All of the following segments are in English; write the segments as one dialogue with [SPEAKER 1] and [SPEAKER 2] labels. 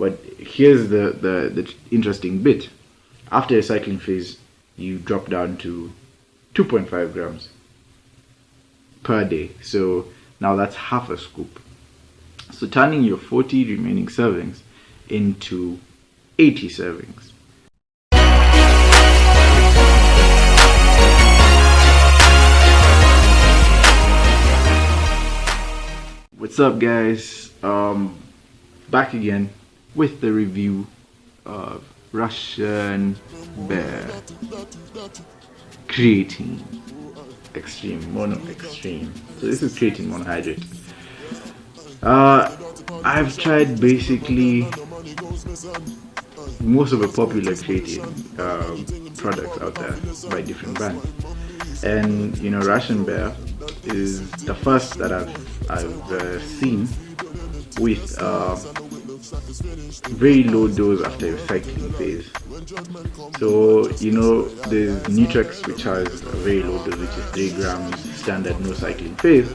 [SPEAKER 1] But here's the interesting bit. After a cycling phase, you drop down to 2.5 grams per day. So now that's half a scoop. So turning your 40 remaining servings into 80 servings. What's up, guys? Back again with the review of Russian Bear Creatine Extreme Mono Extreme. So this is creatine monohydrate. I've tried basically most of the popular creatine products out there by different brands, and you know, Russian Bear is the first that I've seen with very low dose after a cycling phase. So you know, there's Nutrex, which has a very low dose, which is 3 grams standard, no cycling phase,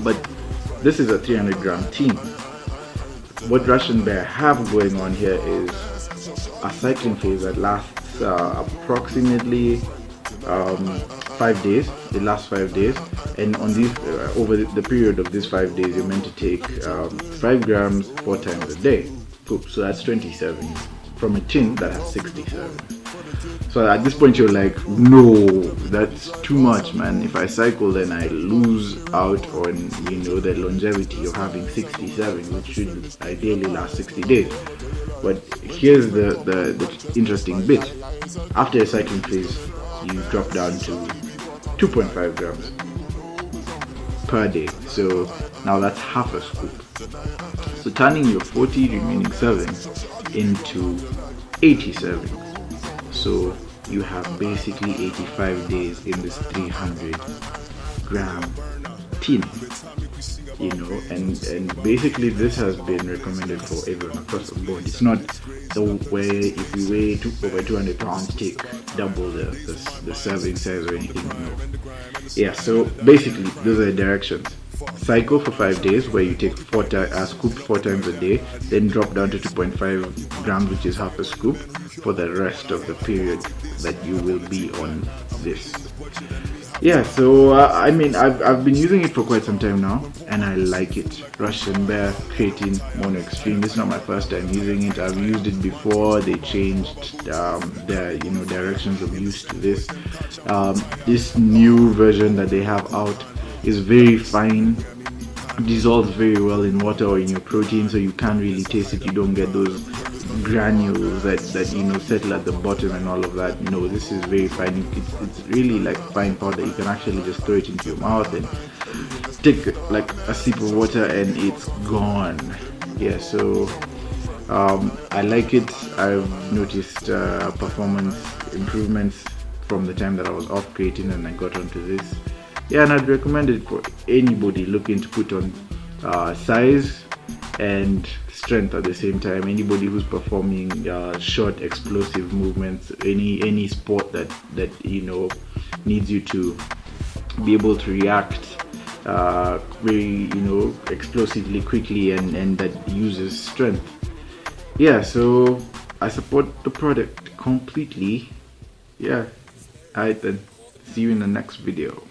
[SPEAKER 1] but this is a 300 gram team. What Russian Bear have going on here is a cycling phase that lasts approximately 5 days. It lasts 5 days, and on these over the period of these 5 days, you're meant to take 5 grams 4 times a day. Cool. So that's 27 from a tin that has 67. So at this point, you're like, no, that's too much, man. If I cycle, then I lose out on, you know, the longevity of having 67, which should ideally last 60 days. But here's the interesting bit. After a cycling phase, you drop down to 2.5 grams per day. So now that's half a scoop. So turning your 40 remaining servings into 80 servings. So you have basically 85 days in this 300 gram tin, you know, and basically this has been recommended for everyone across the board. It's not the way if you weigh over 200 pounds, take double the serving size or anything. No. Yeah, so basically those are the directions. Cycle for 5 days where you take scoop 4 times a day, then drop down to 2.5 grams, which is half a scoop, for the rest of the period that you will be on this. Yeah, so I mean, I've been using it for quite some time now, and I like it. Russian Bear Creatine Mono Extreme. This is not my first time using it. I've used it before. They changed their directions of use to this. This new version that they have out is very fine, dissolves very well in water or in your protein, so you can't really taste it. You don't get those granules that you know settle at the bottom and all of that. No, this is very fine. It's really like fine powder. You can actually just throw it into your mouth and take like a sip of water and it's gone. Yeah, so I like it. I've noticed performance improvements from the time that I was off creatine and I got onto this. Yeah, and I'd recommend it for anybody looking to put on size and strength at the same time. Anybody who's performing short explosive movements, any sport that you know needs you to be able to react very explosively quickly and that uses strength. Yeah, so I support the product completely. Yeah, alright then, see you in the next video.